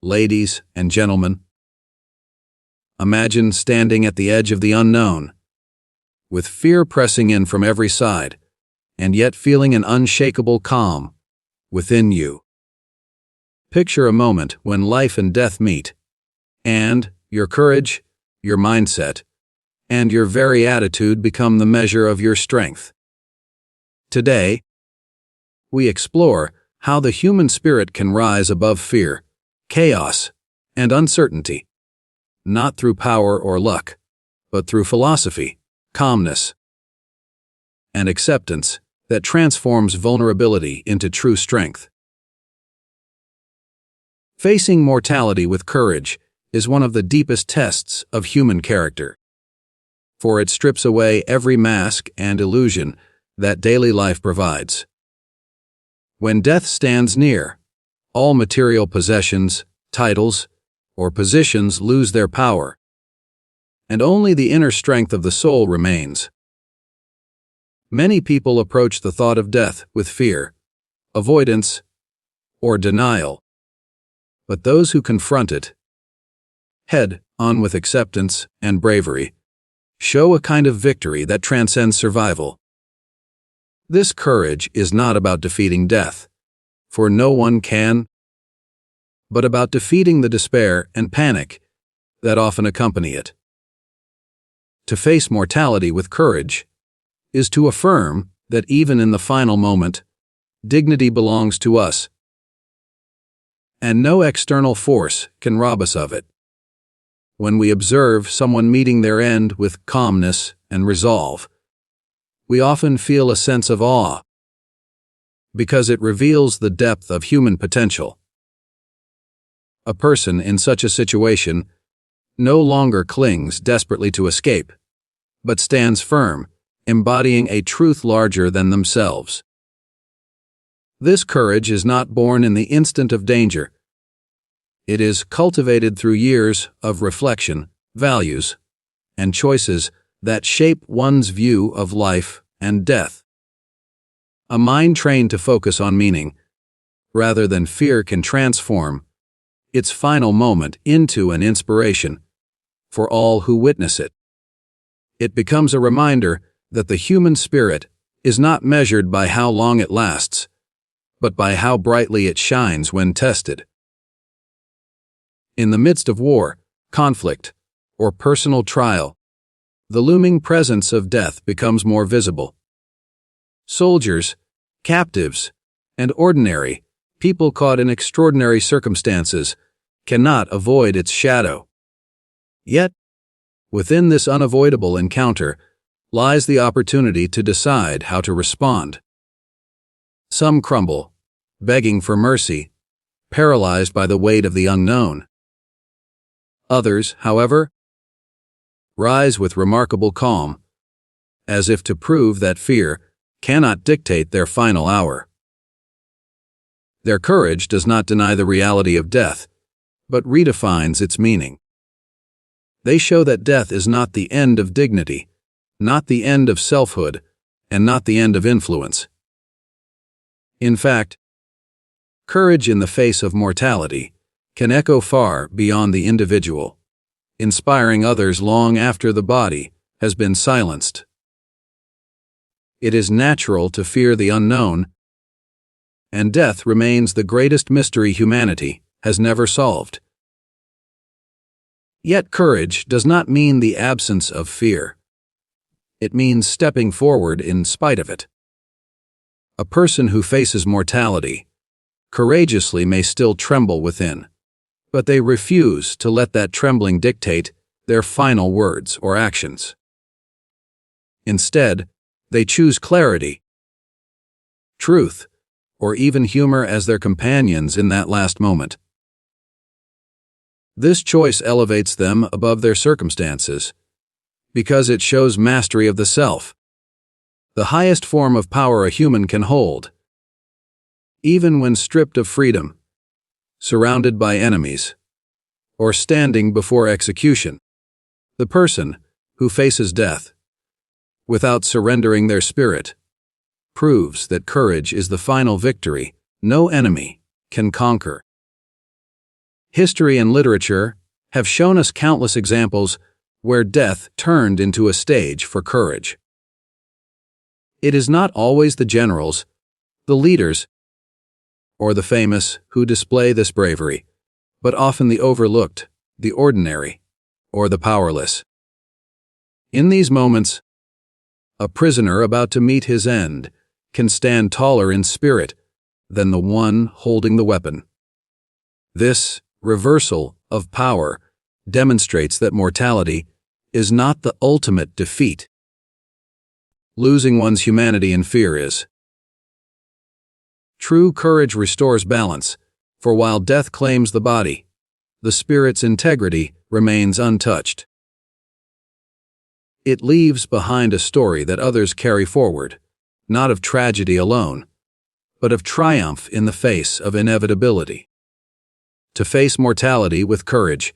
ladies and gentlemen. Imagine standing at the edge of the unknown, with fear pressing in from every side, and yet feeling an unshakable calm within you. Picture a moment when life and death meet, and your courage, your mindset, and your very attitude become the measure of your strength. Today, we explore how the human spirit can rise above fear, chaos, and uncertainty, not through power or luck, but through philosophy, calmness, and acceptance that transforms vulnerability into true strength. Facing mortality with courage is one of the deepest tests of human character, for it strips away every mask and illusion that daily life provides. When death stands near, all material possessions, titles, or positions lose their power, and only the inner strength of the soul remains. Many people approach the thought of death with fear, avoidance, or denial, but those who confront it, head on with acceptance and bravery, show a kind of victory that transcends survival. This courage is not about defeating death, for no one can, but about defeating the despair and panic that often accompany it. To face mortality with courage is to affirm that even in the final moment, dignity belongs to us, and no external force can rob us of it. When we observe someone meeting their end with calmness and resolve, we often feel a sense of awe, because it reveals the depth of human potential. A person in such a situation no longer clings desperately to escape, but stands firm, embodying a truth larger than themselves. This courage is not born in the instant of danger. It is cultivated through years of reflection, values, and choices that shape one's view of life and death. A mind trained to focus on meaning, rather than fear, can transform its final moment into an inspiration for all who witness it. It becomes a reminder that the human spirit is not measured by how long it lasts, but by how brightly it shines when tested. In the midst of war, conflict, or personal trial, the looming presence of death becomes more visible. Soldiers, captives, and ordinary people caught in extraordinary circumstances cannot avoid its shadow. Yet, within this unavoidable encounter lies the opportunity to decide how to respond. Some crumble, begging for mercy, paralyzed by the weight of the unknown. Others, however, rise with remarkable calm, as if to prove that fear cannot dictate their final hour. Their courage does not deny the reality of death, but redefines its meaning. They show that death is not the end of dignity, not the end of selfhood, and not the end of influence. In fact, courage in the face of mortality can echo far beyond the individual, inspiring others long after the body has been silenced. It is natural to fear the unknown, and death remains the greatest mystery humanity has never solved. Yet courage does not mean the absence of fear. It means stepping forward in spite of it. A person who faces mortality courageously may still tremble within, but they refuse to let that trembling dictate their final words or actions. Instead, they choose clarity, truth, or even humor as their companions in that last moment. This choice elevates them above their circumstances, because it shows mastery of the self, the highest form of power a human can hold. Even when stripped of freedom, surrounded by enemies, or standing before execution, the person who faces death, without surrendering their spirit, proves that courage is the final victory no enemy can conquer. History and literature have shown us countless examples where death turned into a stage for courage. It is not always the generals, the leaders, or the famous who display this bravery, but often the overlooked, the ordinary, or the powerless. In these moments, a prisoner about to meet his end can stand taller in spirit than the one holding the weapon. This reversal of power demonstrates that mortality is not the ultimate defeat. Losing one's humanity in fear is. True courage restores balance, for while death claims the body, the spirit's integrity remains untouched. It leaves behind a story that others carry forward, not of tragedy alone, but of triumph in the face of inevitability. To face mortality with courage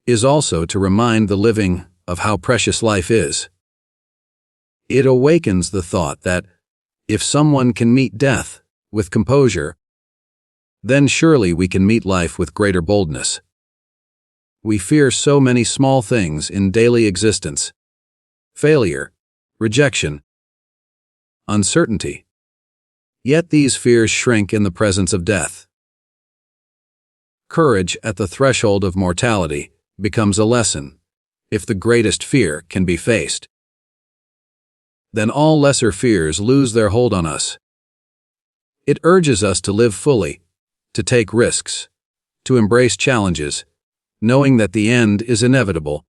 is also to remind the living of how precious life is. It awakens the thought that if someone can meet death with composure, then surely we can meet life with greater boldness. We fear so many small things in daily existence: failure, rejection, uncertainty. Yet these fears shrink in the presence of death. Courage at the threshold of mortality becomes a lesson. If the greatest fear can be faced, then all lesser fears lose their hold on us. It urges us to live fully, to take risks, to embrace challenges, knowing that the end is inevitable.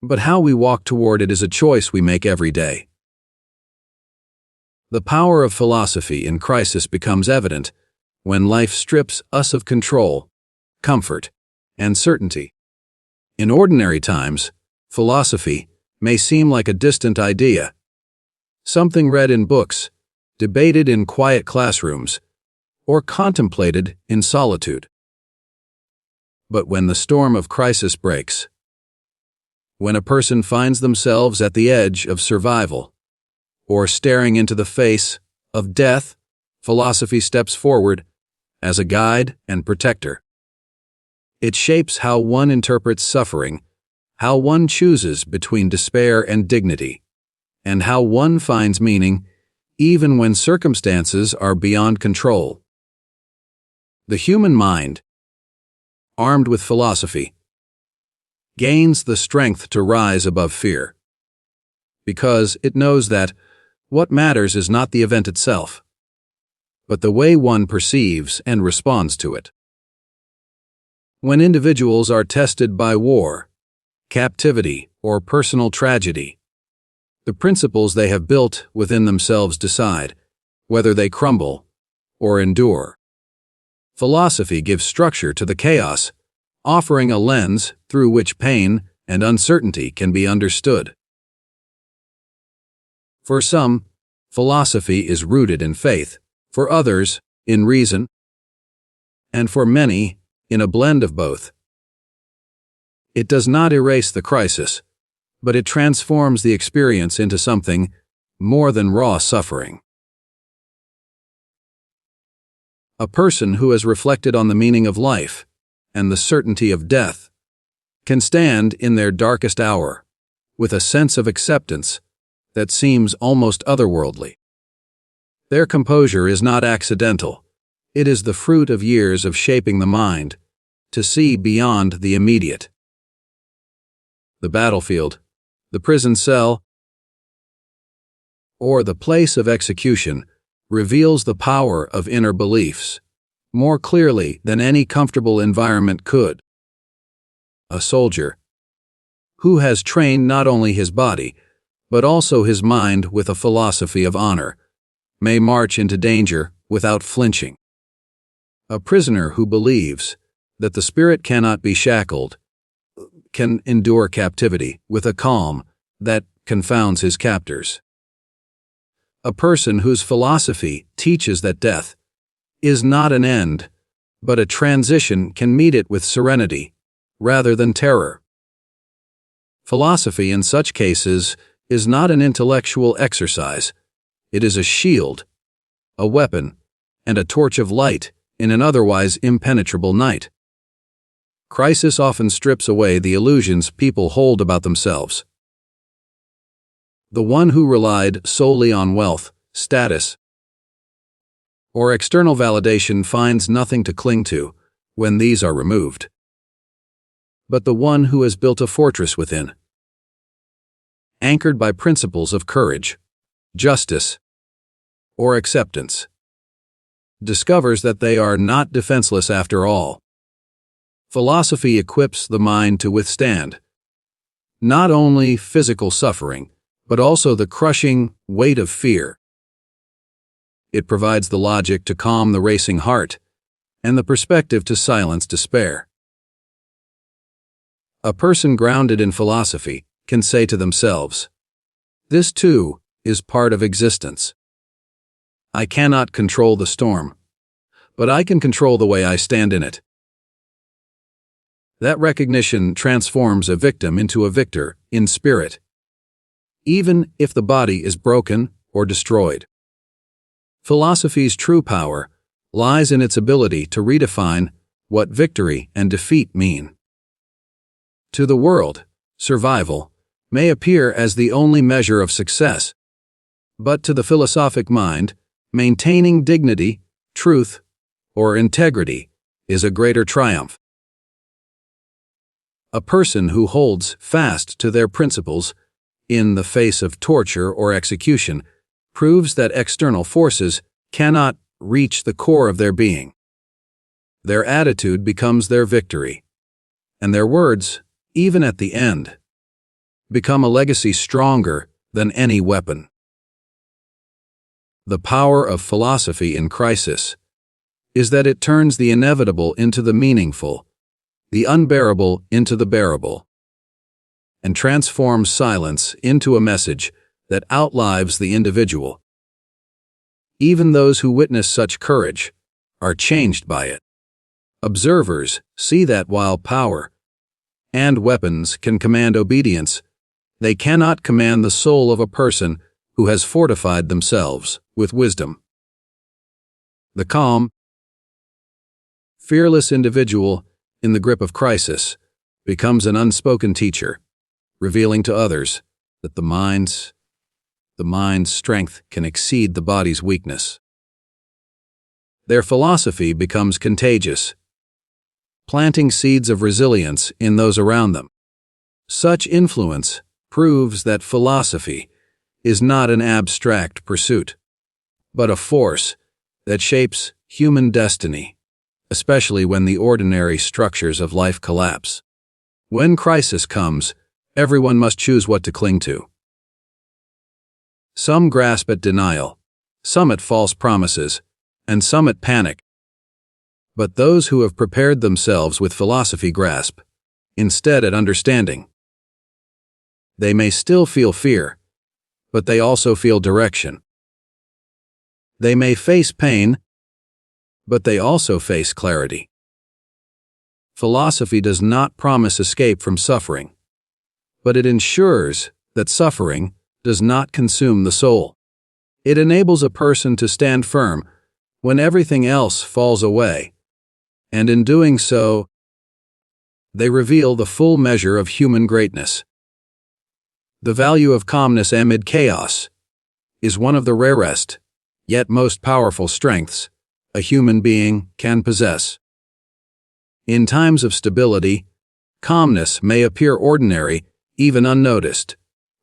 But how we walk toward it is a choice we make every day. The power of philosophy in crisis becomes evident when life strips us of control, comfort, and certainty. In ordinary times, philosophy may seem like a distant idea, something read in books, debated in quiet classrooms, or contemplated in solitude. But when the storm of crisis breaks, when a person finds themselves at the edge of survival, or staring into the face of death, philosophy steps forward as a guide and protector. It shapes how one interprets suffering, how one chooses between despair and dignity, and how one finds meaning even when circumstances are beyond control. The human mind, armed with philosophy, gains the strength to rise above fear, because it knows that what matters is not the event itself, but the way one perceives and responds to it. When individuals are tested by war, captivity, or personal tragedy, the principles they have built within themselves decide whether they crumble or endure. Philosophy gives structure to the chaos, offering a lens through which pain and uncertainty can be understood. For some, philosophy is rooted in faith, for others, in reason, and for many, in a blend of both. It does not erase the crisis, but it transforms the experience into something more than raw suffering. A person who has reflected on the meaning of life and the certainty of death can stand in their darkest hour with a sense of acceptance that seems almost otherworldly. Their composure is not accidental. It is the fruit of years of shaping the mind to see beyond the immediate. The battlefield, the prison cell, or the place of execution reveals the power of inner beliefs more clearly than any comfortable environment could. A soldier, who has trained not only his body, but also his mind with a philosophy of honor, may march into danger without flinching. A prisoner who believes that the spirit cannot be shackled can endure captivity with a calm that confounds his captors. A person whose philosophy teaches that death is not an end, but a transition can meet it with serenity rather than terror. Philosophy in such cases is not an intellectual exercise. It is a shield, a weapon, and a torch of light in an otherwise impenetrable night. Crisis often strips away the illusions people hold about themselves. The one who relied solely on wealth, status, or external validation finds nothing to cling to when these are removed. But the one who has built a fortress within, anchored by principles of courage, justice, or acceptance, discovers that they are not defenseless after all. Philosophy equips the mind to withstand not only physical suffering, but also the crushing weight of fear. It provides the logic to calm the racing heart and the perspective to silence despair. A person grounded in philosophy can say to themselves, "This too is part of existence. I cannot control the storm, but I can control the way I stand in it." That recognition transforms a victim into a victor in spirit, even if the body is broken or destroyed. Philosophy's true power lies in its ability to redefine what victory and defeat mean. To the world, survival may appear as the only measure of success, but to the philosophic mind, maintaining dignity, truth, or integrity is a greater triumph. A person who holds fast to their principles in the face of torture or execution proves that external forces cannot reach the core of their being. Their attitude becomes their victory, and their words, even at the end, become a legacy stronger than any weapon. The power of philosophy in crisis is that it turns the inevitable into the meaningful, the unbearable into the bearable, and transforms silence into a message that outlives the individual. Even those who witness such courage are changed by it. Observers see that while power and weapons can command obedience, they cannot command the soul of a person who has fortified themselves with wisdom. The calm, fearless individual in the grip of crisis becomes an unspoken teacher, revealing to others that the mind's strength can exceed the body's weakness. Their philosophy becomes contagious, planting seeds of resilience in those around them. Such influence proves that philosophy is not an abstract pursuit, but a force that shapes human destiny, especially when the ordinary structures of life collapse. When crisis comes, everyone must choose what to cling to. Some grasp at denial, some at false promises, and some at panic. But those who have prepared themselves with philosophy grasp, instead at understanding. They may still feel fear, but they also feel direction. They may face pain, but they also face clarity. Philosophy does not promise escape from suffering, but it ensures that suffering does not consume the soul. It enables a person to stand firm when everything else falls away, and in doing so, they reveal the full measure of human greatness. The value of calmness amid chaos is one of the rarest, yet most powerful strengths a human being can possess. In times of stability, calmness may appear ordinary, even unnoticed,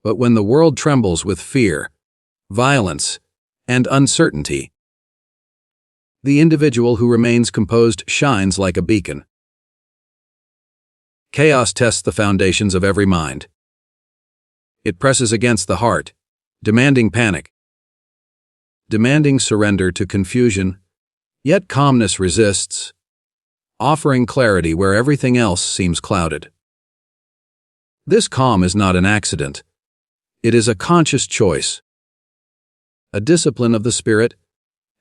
but when the world trembles with fear, violence, and uncertainty, the individual who remains composed shines like a beacon. Chaos tests the foundations of every mind. It presses against the heart, demanding panic, demanding surrender to confusion, yet calmness resists, offering clarity where everything else seems clouded. This calm is not an accident. It is a conscious choice, a discipline of the spirit,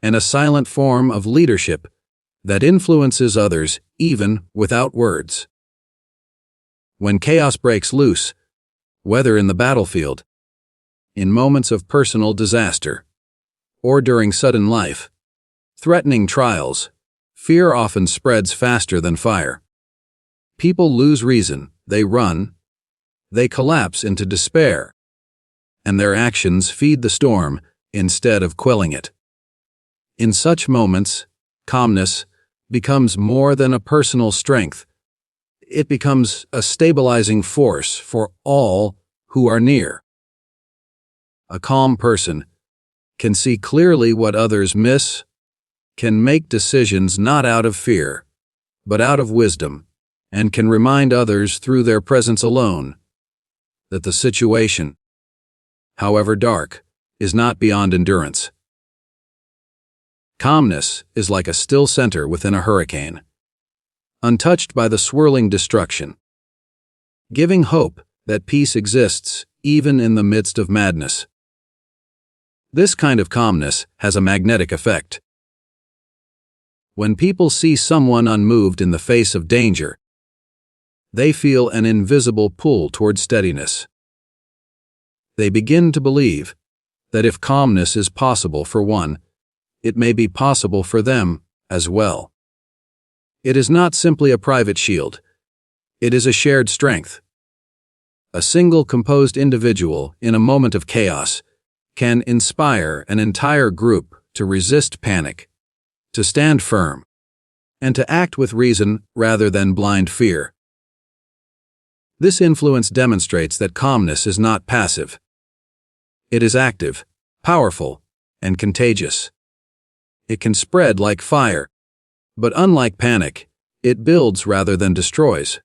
and a silent form of leadership that influences others even without words. When chaos breaks loose, whether in the battlefield, in moments of personal disaster, or during sudden life-threatening trials, fear often spreads faster than fire. People lose reason, they run, they collapse into despair, and their actions feed the storm instead of quelling it. In such moments, calmness becomes more than a personal strength. It becomes a stabilizing force for all who are near. A calm person can see clearly what others miss, can make decisions not out of fear, but out of wisdom, and can remind others through their presence alone that the situation, however dark, is not beyond endurance. Calmness is like a still center within a hurricane, untouched by the swirling destruction, giving hope that peace exists even in the midst of madness. This kind of calmness has a magnetic effect. When people see someone unmoved in the face of danger, they feel an invisible pull toward steadiness. They begin to believe that if calmness is possible for one, it may be possible for them as well. It is not simply a private shield. It is a shared strength. A single composed individual in a moment of chaos can inspire an entire group to resist panic, to stand firm, and to act with reason rather than blind fear. This influence demonstrates that calmness is not passive. It is active, powerful, and contagious. It can spread like fire, but unlike panic, it builds rather than destroys.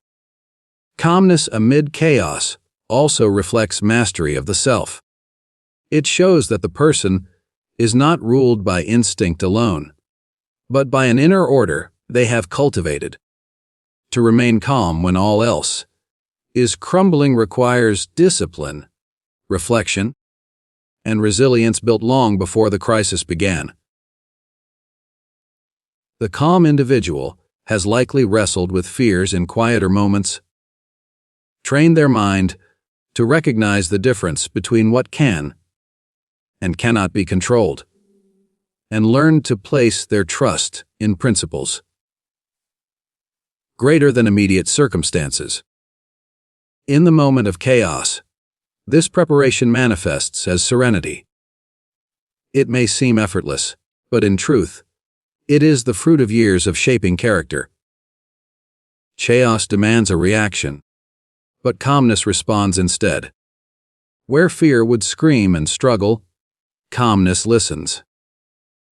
Calmness amid chaos also reflects mastery of the self. It shows that the person is not ruled by instinct alone, but by an inner order they have cultivated. To remain calm when all else is crumbling requires discipline, reflection, and resilience built long before the crisis began. The calm individual has likely wrestled with fears in quieter moments, trained their mind to recognize the difference between what can and cannot be controlled, and learned to place their trust in principles greater than immediate circumstances. In the moment of chaos, this preparation manifests as serenity. It may seem effortless, but in truth, it is the fruit of years of shaping character. Chaos demands a reaction, but calmness responds instead. Where fear would scream and struggle, calmness listens.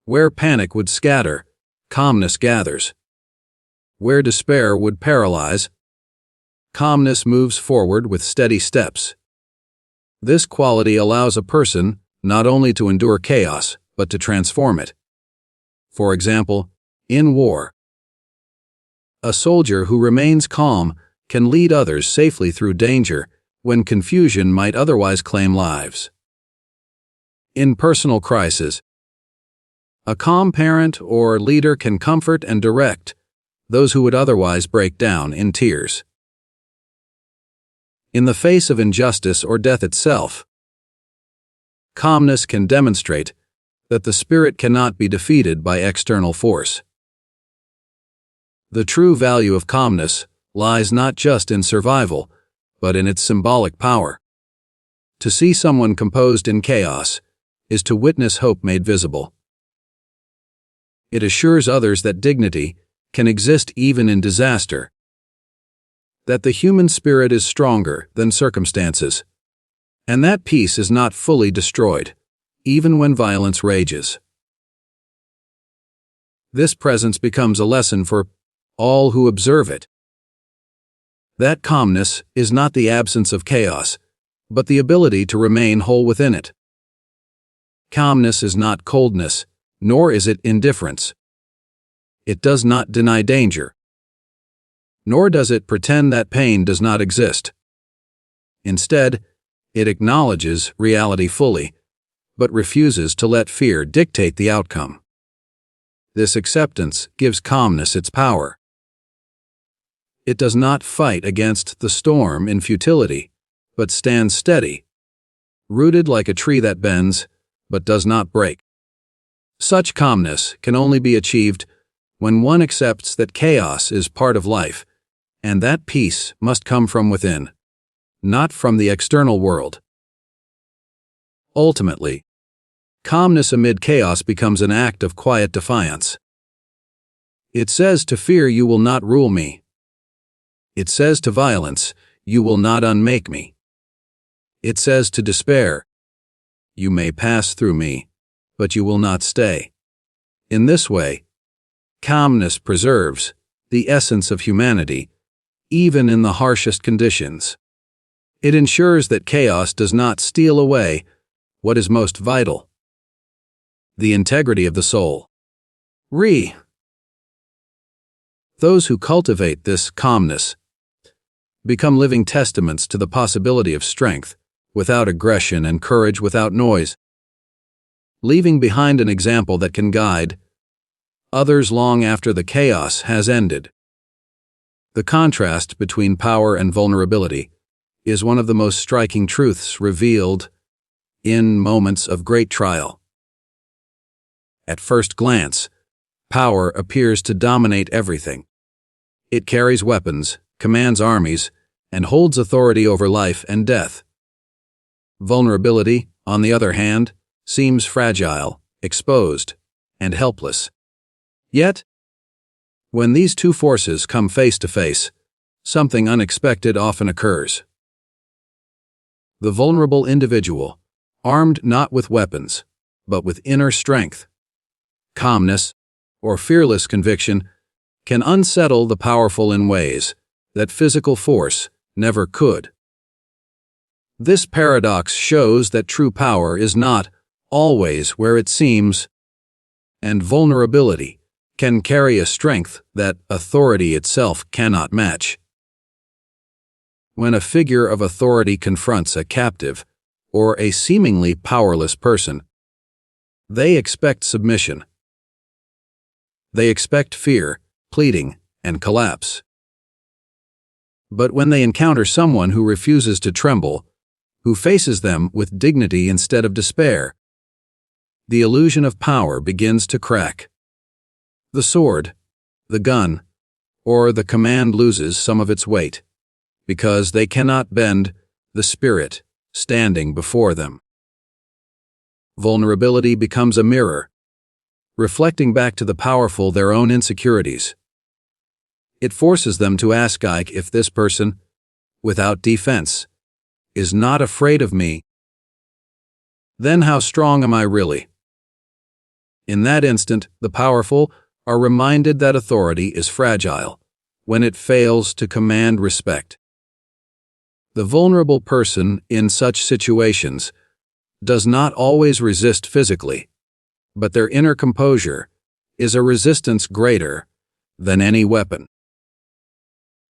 Where panic would scatter, calmness gathers. Where despair would paralyze, calmness moves forward with steady steps. This quality allows a person not only to endure chaos, but to transform it. For example, in war, a soldier who remains calm can lead others safely through danger when confusion might otherwise claim lives. In personal crisis, a calm parent or leader can comfort and direct those who would otherwise break down in tears. In the face of injustice or death itself, calmness can demonstrate that the spirit cannot be defeated by external force. The true value of calmness lies not just in survival, but in its symbolic power. To see someone composed in chaos is to witness hope made visible. It assures others that dignity can exist even in disaster, that the human spirit is stronger than circumstances, and that peace is not fully destroyed, even when violence rages. This presence becomes a lesson for all who observe it. That calmness is not the absence of chaos, but the ability to remain whole within it. Calmness is not coldness, nor is it indifference. It does not deny danger, nor does it pretend that pain does not exist. Instead, it acknowledges reality fully, but refuses to let fear dictate the outcome. This acceptance gives calmness its power. It does not fight against the storm in futility, but stands steady, rooted like a tree that bends, but does not break. Such calmness can only be achieved when one accepts that chaos is part of life, And that peace must come from within, not from the external world. Ultimately, calmness amid chaos becomes an act of quiet defiance. It says to fear, "You will not rule me." It says to violence, "You will not unmake me." It says to despair, "You may pass through me, but you will not stay." In this way, calmness preserves the essence of humanity, even in the harshest conditions. It ensures that chaos does not steal away what is most vital: the integrity of the soul. Those who cultivate this calmness become living testaments to the possibility of strength without aggression and courage without noise, leaving behind an example that can guide others long after the chaos has ended. The contrast between power and vulnerability is one of the most striking truths revealed in moments of great trial. At first glance, power appears to dominate everything. It carries weapons, commands armies, and holds authority over life and death. Vulnerability, on the other hand, seems fragile, exposed, and helpless. Yet, when these two forces come face to face, something unexpected often occurs. The vulnerable individual, armed not with weapons, but with inner strength, calmness, or fearless conviction, can unsettle the powerful in ways that physical force never could. This paradox shows that true power is not always where it seems, and vulnerability can carry a strength that authority itself cannot match. When a figure of authority confronts a captive or a seemingly powerless person, they expect submission. They expect fear, pleading, and collapse. But when they encounter someone who refuses to tremble, who faces them with dignity instead of despair, the illusion of power begins to crack. The sword, the gun, or the command loses some of its weight, because they cannot bend the spirit standing before them. Vulnerability becomes a mirror, reflecting back to the powerful their own insecurities. It forces them to ask if this person, without defense, is not afraid of me, then how strong am I really? In that instant, the powerful are reminded that authority is fragile when it fails to command respect. The vulnerable person in such situations does not always resist physically, but their inner composure is a resistance greater than any weapon.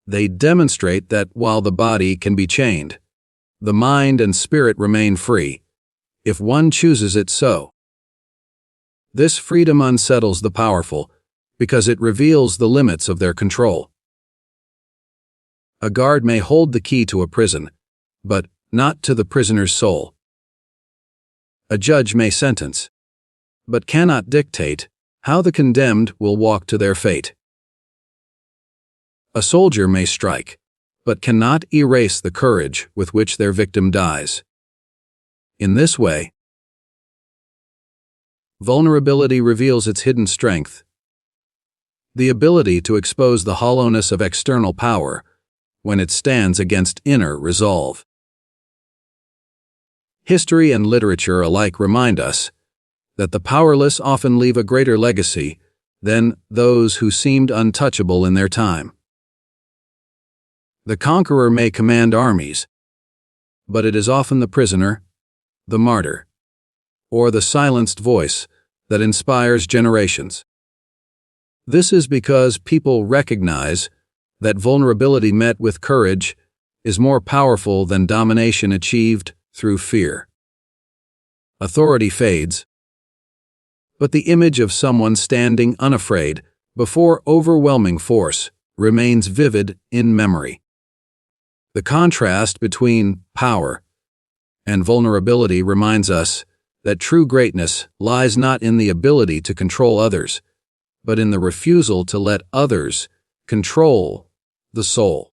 They demonstrate that while the body can be chained, the mind and spirit remain free, if one chooses it so. This freedom unsettles the powerful because it reveals the limits of their control. A guard may hold the key to a prison, but not to the prisoner's soul. A judge may sentence, but cannot dictate how the condemned will walk to their fate. A soldier may strike, but cannot erase the courage with which their victim dies. In this way, vulnerability reveals its hidden strength, the ability to expose the hollowness of external power when it stands against inner resolve. History and literature alike remind us that the powerless often leave a greater legacy than those who seemed untouchable in their time. The conqueror may command armies, but it is often the prisoner, the martyr, or the silenced voice that inspires generations. This is because people recognize that vulnerability met with courage is more powerful than domination achieved through fear. Authority fades, but the image of someone standing unafraid before overwhelming force remains vivid in memory. The contrast between power and vulnerability reminds us that true greatness lies not in the ability to control others, but in the refusal to let others control the soul.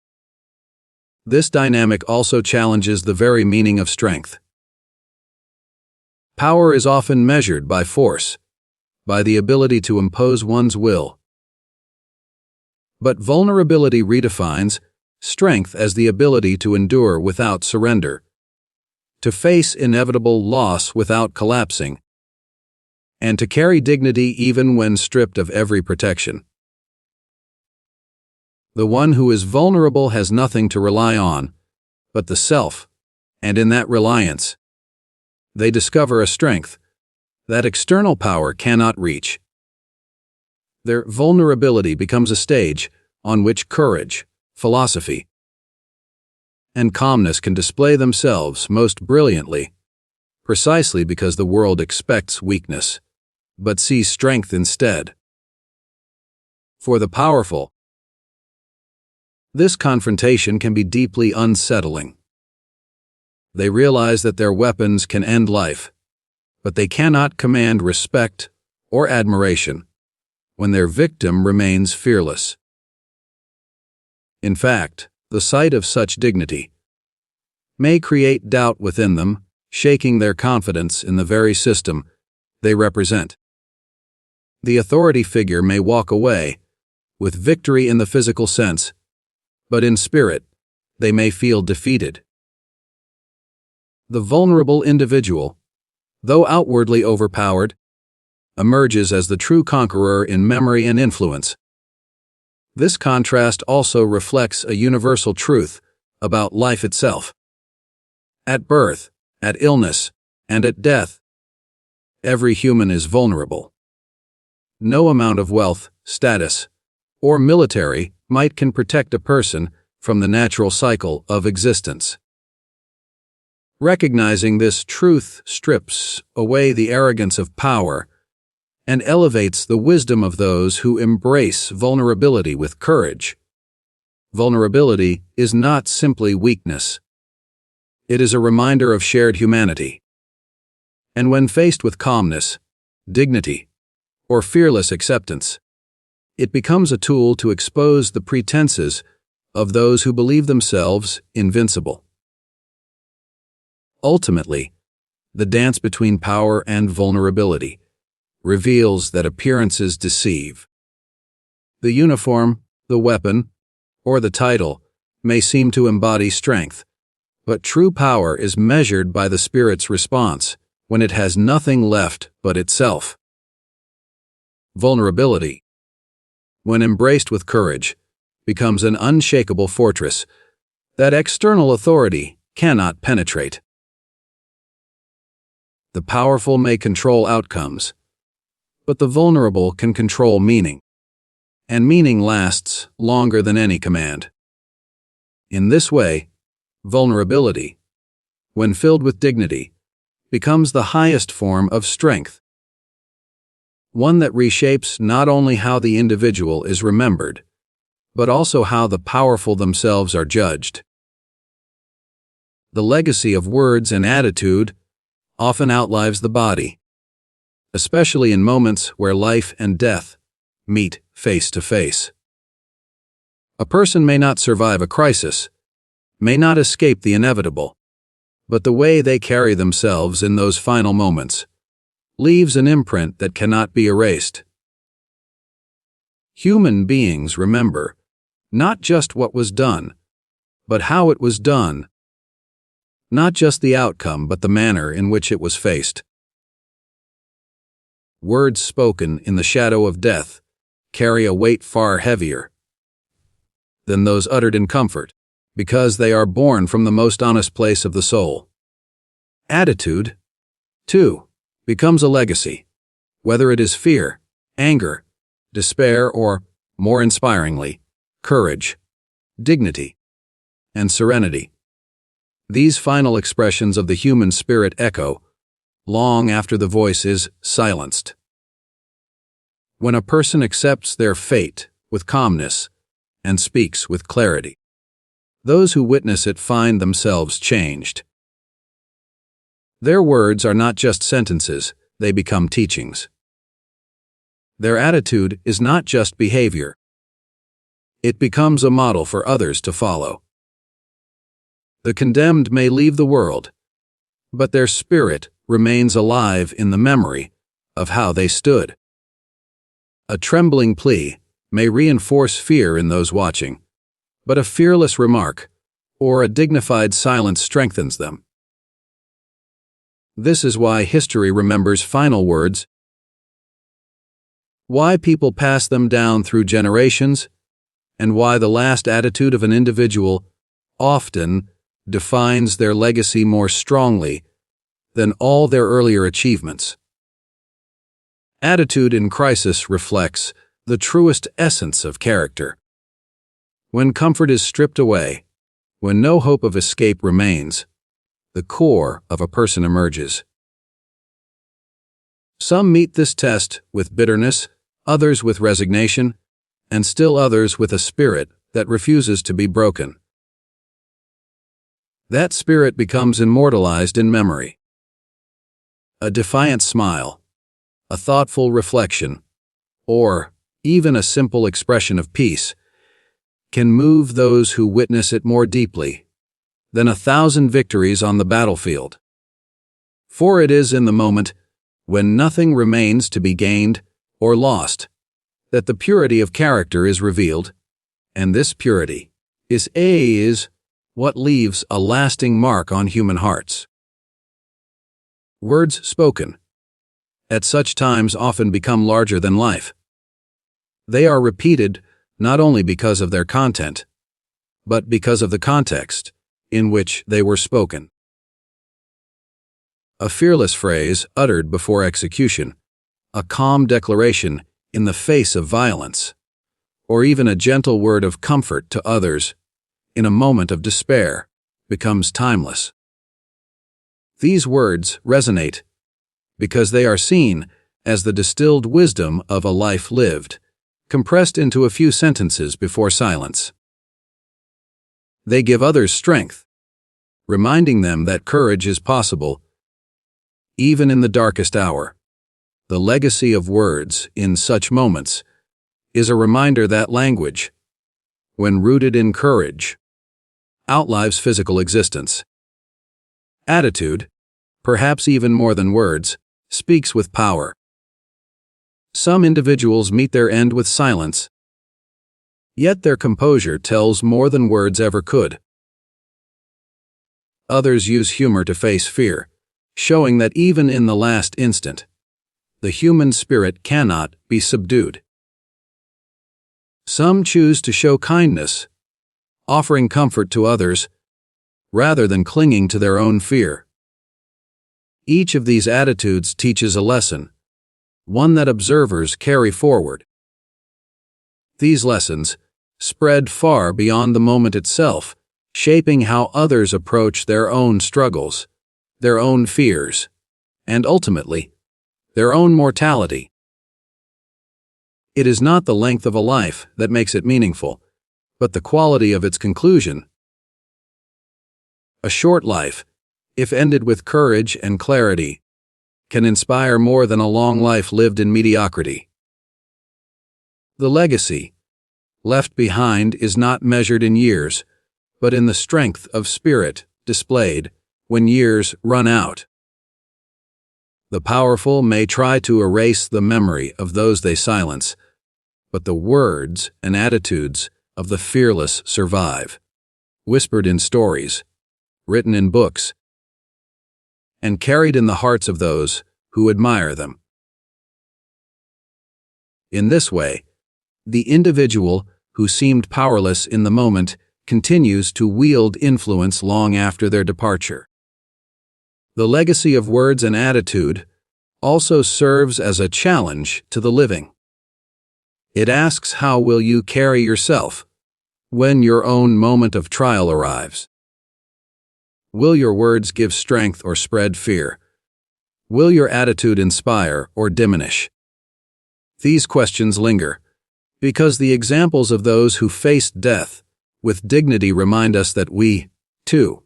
This dynamic also challenges the very meaning of strength. Power is often measured by force, by the ability to impose one's will. But vulnerability redefines strength as the ability to endure without surrender, to face inevitable loss without collapsing, and to carry dignity even when stripped of every protection. The one who is vulnerable has nothing to rely on but the self, and in that reliance, they discover a strength that external power cannot reach. Their vulnerability becomes a stage on which courage, philosophy, and calmness can display themselves most brilliantly, precisely because the world expects weakness, but sees strength instead. For the powerful, this confrontation can be deeply unsettling. They realize that their weapons can end life, but they cannot command respect or admiration when their victim remains fearless. In fact, the sight of such dignity may create doubt within them, shaking their confidence in the very system they represent. The authority figure may walk away with victory in the physical sense, but in spirit, they may feel defeated. The vulnerable individual, though outwardly overpowered, emerges as the true conqueror in memory and influence. This contrast also reflects a universal truth about life itself. At birth, at illness, and at death, every human is vulnerable. No amount of wealth, status, or military might can protect a person from the natural cycle of existence. Recognizing this truth strips away the arrogance of power and elevates the wisdom of those who embrace vulnerability with courage. Vulnerability is not simply weakness. It is a reminder of shared humanity. And when faced with calmness, dignity, or fearless acceptance, it becomes a tool to expose the pretenses of those who believe themselves invincible. Ultimately, the dance between power and vulnerability reveals that appearances deceive. The uniform, the weapon, or the title may seem to embody strength, but true power is measured by the spirit's response when it has nothing left but itself. Vulnerability, when embraced with courage, becomes an unshakable fortress that external authority cannot penetrate. The powerful may control outcomes, but the vulnerable can control meaning, and meaning lasts longer than any command. In this way, vulnerability, when filled with dignity, becomes the highest form of strength, one that reshapes not only how the individual is remembered, but also how the powerful themselves are judged. The legacy of words and attitude often outlives the body, especially in moments where life and death meet face to face. A person may not survive a crisis, may not escape the inevitable, but the way they carry themselves in those final moments leaves an imprint that cannot be erased. Human beings remember not just what was done, but how it was done. Not just the outcome, but the manner in which it was faced. Words spoken in the shadow of death carry a weight far heavier than those uttered in comfort, because they are born from the most honest place of the soul. Attitude, too, becomes a legacy, whether it is fear, anger, despair, or, more inspiringly, courage, dignity, and serenity. These final expressions of the human spirit echo long after the voice is silenced. When a person accepts their fate with calmness and speaks with clarity, those who witness it find themselves changed. Their words are not just sentences, they become teachings. Their attitude is not just behavior. it becomes a model for others to follow. The condemned may leave the world, but their spirit remains alive in the memory of how they stood. A trembling plea may reinforce fear in those watching, but a fearless remark or a dignified silence strengthens them. This is why history remembers final words, why people pass them down through generations, and why the last attitude of an individual often defines their legacy more strongly than all their earlier achievements. Attitude in crisis reflects the truest essence of character. When comfort is stripped away, when no hope of escape remains, the core of a person emerges. Some meet this test with bitterness, others with resignation, and still others with a spirit that refuses to be broken. That spirit becomes immortalized in memory. A defiant smile, a thoughtful reflection, or even a simple expression of peace can move those who witness it more deeply than 1,000 victories on the battlefield. For it is in the moment, when nothing remains to be gained or lost, that the purity of character is revealed, and this purity is what leaves a lasting mark on human hearts. Words spoken at such times often become larger than life. They are repeated not only because of their content, but because of the context in which they were spoken. A fearless phrase uttered before execution, a calm declaration in the face of violence, or even a gentle word of comfort to others in a moment of despair becomes timeless. These words resonate because they are seen as the distilled wisdom of a life lived, compressed into a few sentences before silence. They give others strength, reminding them that courage is possible, even in the darkest hour. The legacy of words in such moments is a reminder that language, when rooted in courage, outlives physical existence. Attitude, perhaps even more than words, speaks with power. Some individuals meet their end with silence, yet their composure tells more than words ever could. Others use humor to face fear, showing that even in the last instant, the human spirit cannot be subdued. Some choose to show kindness, offering comfort to others, rather than clinging to their own fear. Each of these attitudes teaches a lesson, one that observers carry forward. These lessons spread far beyond the moment itself, shaping how others approach their own struggles, their own fears, and ultimately, their own mortality. It is not the length of a life that makes it meaningful, but the quality of its conclusion. A short life, if ended with courage and clarity, can inspire more than a long life lived in mediocrity. The legacy left behind is not measured in years, but in the strength of spirit displayed when years run out. The powerful may try to erase the memory of those they silence, but the words and attitudes of the fearless survive, whispered in stories, written in books, and carried in the hearts of those who admire them. In this way, the individual who seemed powerless in the moment continues to wield influence long after their departure. The legacy of words and attitude also serves as a challenge to the living. It asks, how will you carry yourself when your own moment of trial arrives? Will your words give strength or spread fear? Will your attitude inspire or diminish? These questions linger, because the examples of those who faced death with dignity remind us that we, too,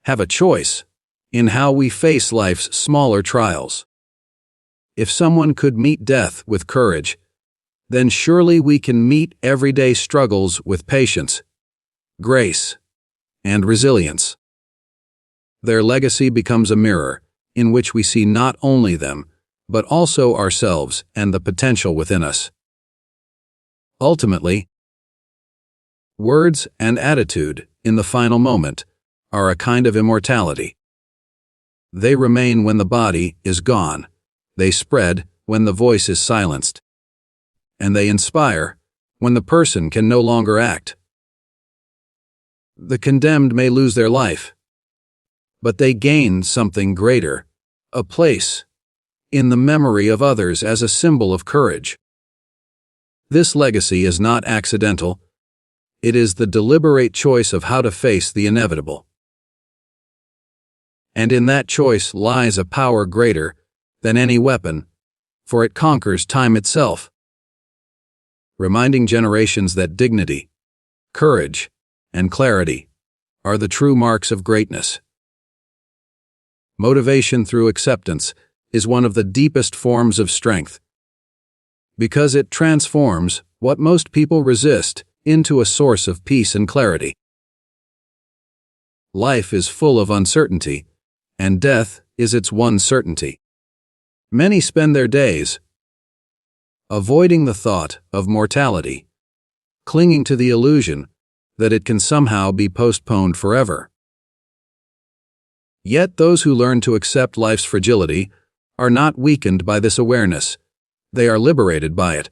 have a choice in how we face life's smaller trials. If someone could meet death with courage, then surely we can meet everyday struggles with patience, grace, and resilience. Their legacy becomes a mirror in which we see not only them, but also ourselves and the potential within us. Ultimately, words and attitude in the final moment are a kind of immortality. They remain when the body is gone, they spread when the voice is silenced, and they inspire when the person can no longer act. The condemned may lose their life, but they gain something greater, a place in the memory of others as a symbol of courage. This legacy is not accidental. It is the deliberate choice of how to face the inevitable. And in that choice lies a power greater than any weapon, for it conquers time itself, reminding generations that dignity, courage, and clarity are the true marks of greatness. Motivation through acceptance is one of the deepest forms of strength, because it transforms what most people resist into a source of peace and clarity. Life is full of uncertainty, and death is its one certainty. Many spend their days avoiding the thought of mortality, clinging to the illusion that it can somehow be postponed forever. Yet those who learn to accept life's fragility are not weakened by this awareness. They are liberated by it.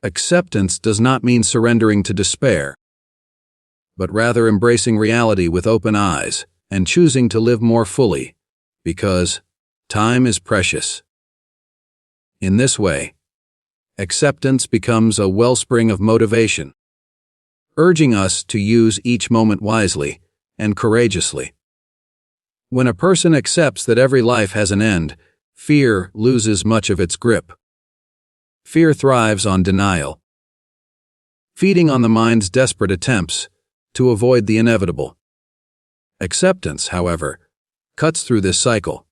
Acceptance does not mean surrendering to despair, but rather embracing reality with open eyes and choosing to live more fully, because time is precious. In this way, acceptance becomes a wellspring of motivation, urging us to use each moment wisely and courageously. When a person accepts that every life has an end, fear loses much of its grip. Fear thrives on denial, feeding on the mind's desperate attempts to avoid the inevitable. Acceptance, however, cuts through this cycle.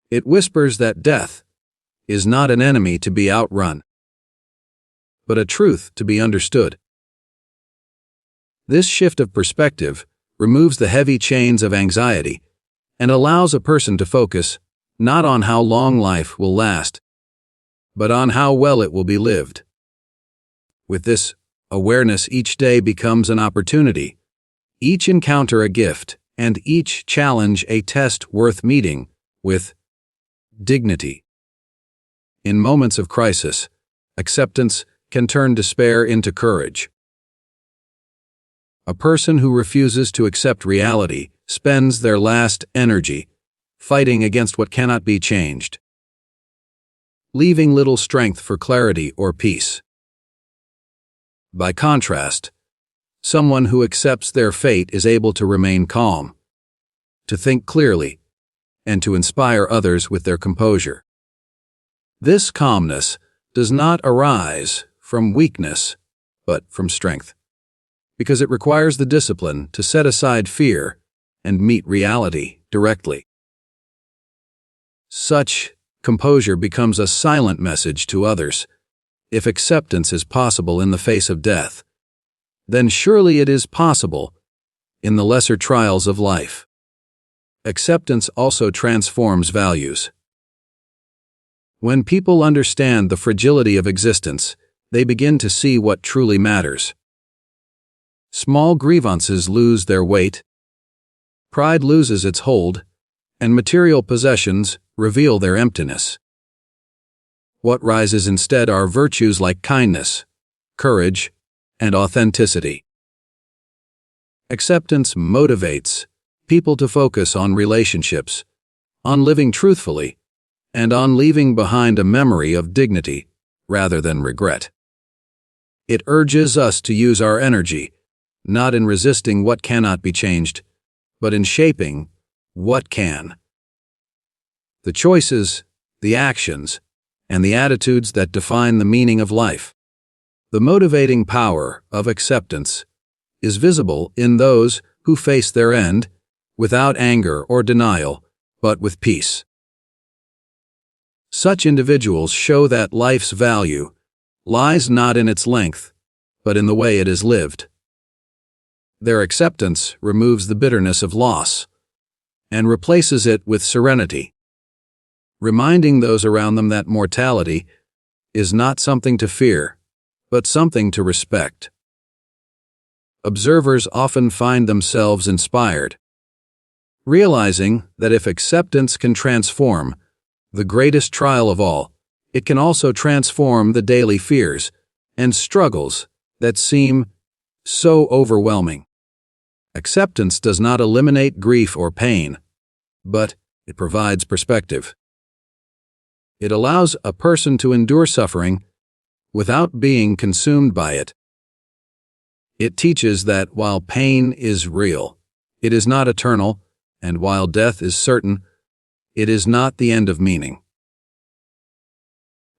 It whispers that death is not an enemy to be outrun, but a truth to be understood. This shift of perspective removes the heavy chains of anxiety and allows a person to focus not on how long life will last, but on how well it will be lived. With this awareness, each day becomes an opportunity, each encounter a gift, and each challenge a test worth meeting with dignity. In moments of crisis, acceptance can turn despair into courage. A person who refuses to accept reality spends their last energy fighting against what cannot be changed, leaving little strength for clarity or peace. By contrast, someone who accepts their fate is able to remain calm, to think clearly, and to inspire others with their composure. This calmness does not arise from weakness, but from strength, because it requires the discipline to set aside fear and meet reality directly. Such composure becomes a silent message to others. If acceptance is possible in the face of death, then surely it is possible in the lesser trials of life. Acceptance also transforms values. When people understand the fragility of existence, they begin to see what truly matters. Small grievances lose their weight, pride loses its hold, and material possessions reveal their emptiness. What rises instead are virtues like kindness, courage, and authenticity. Acceptance motivates people to focus on relationships, on living truthfully, and on leaving behind a memory of dignity rather than regret. It urges us to use our energy, not in resisting what cannot be changed, but in shaping what can. The choices, the actions, and the attitudes that define the meaning of life. The motivating power of acceptance is visible in those who face their end without anger or denial, but with peace. Such individuals show that life's value lies not in its length, but in the way it is lived. Their acceptance removes the bitterness of loss and replaces it with serenity, reminding those around them that mortality is not something to fear, but something to respect. Observers often find themselves inspired, realizing that if acceptance can transform the greatest trial of all, it can also transform the daily fears and struggles that seem so overwhelming. Acceptance does not eliminate grief or pain, but it provides perspective. It allows a person to endure suffering without being consumed by it. It teaches that while pain is real, it is not eternal, and while death is certain, it is not the end of meaning.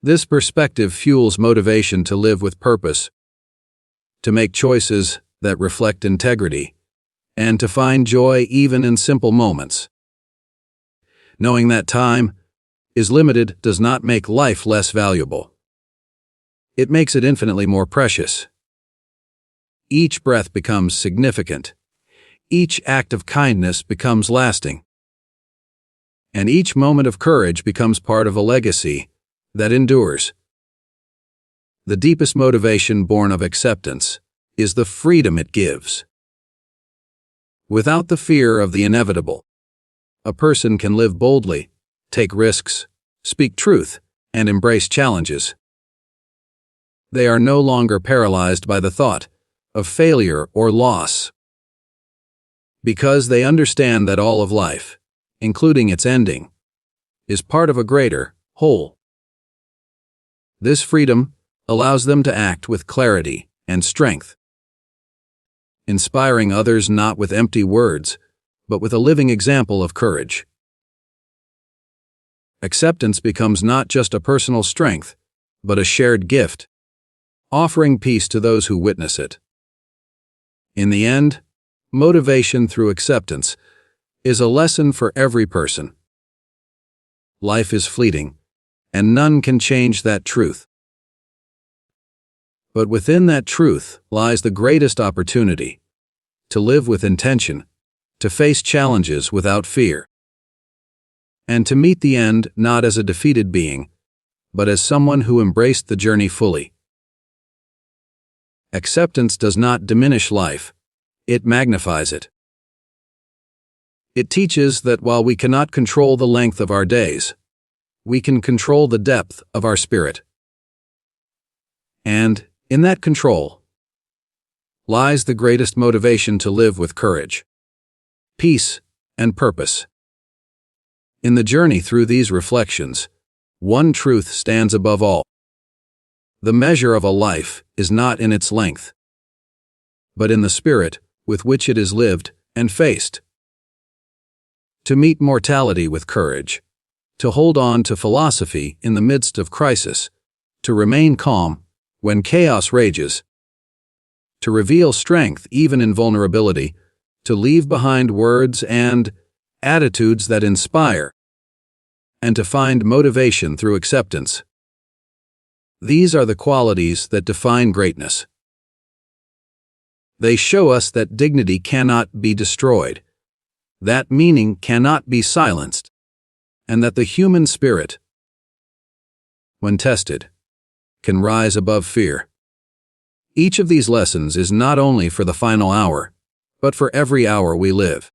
This perspective fuels motivation to live with purpose, to make choices that reflect integrity, and to find joy even in simple moments. Knowing that time is limited does not make life less valuable. It makes it infinitely more precious. Each breath becomes significant. Each act of kindness becomes lasting. And each moment of courage becomes part of a legacy that endures. The deepest motivation born of acceptance is the freedom it gives. Without the fear of the inevitable, a person can live boldly, take risks, speak truth, and embrace challenges. They are no longer paralyzed by the thought of failure or loss, because they understand that all of life, including its ending, is part of a greater whole. This freedom allows them to act with clarity and strength, inspiring others not with empty words, but with a living example of courage. Acceptance becomes not just a personal strength, but a shared gift, offering peace to those who witness it. In the end, motivation through acceptance is a lesson for every person. Life is fleeting, and none can change that truth. But within that truth lies the greatest opportunity: to live with intention, to face challenges without fear, and to meet the end not as a defeated being, but as someone who embraced the journey fully. Acceptance does not diminish life, it magnifies it. It teaches that while we cannot control the length of our days, we can control the depth of our spirit. And, in that control, lies the greatest motivation to live with courage, peace, and purpose. In the journey through these reflections, one truth stands above all. The measure of a life is not in its length, but in the spirit with which it is lived and faced. To meet mortality with courage, to hold on to philosophy in the midst of crisis, to remain calm when chaos rages, to reveal strength even in vulnerability, to leave behind words and attitudes that inspire, and to find motivation through acceptance. These are the qualities that define greatness. They show us that dignity cannot be destroyed, that meaning cannot be silenced, and that the human spirit, when tested, can rise above fear. Each of these lessons is not only for the final hour, but for every hour we live.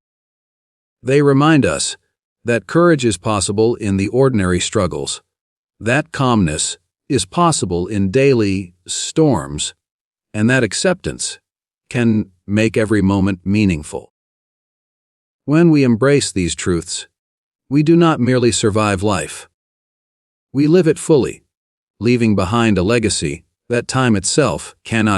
They remind us that courage is possible in the ordinary struggles, that calmness is possible in daily storms, and that acceptance can make every moment meaningful. When we embrace these truths, we do not merely survive life. We live it fully, leaving behind a legacy that time itself cannot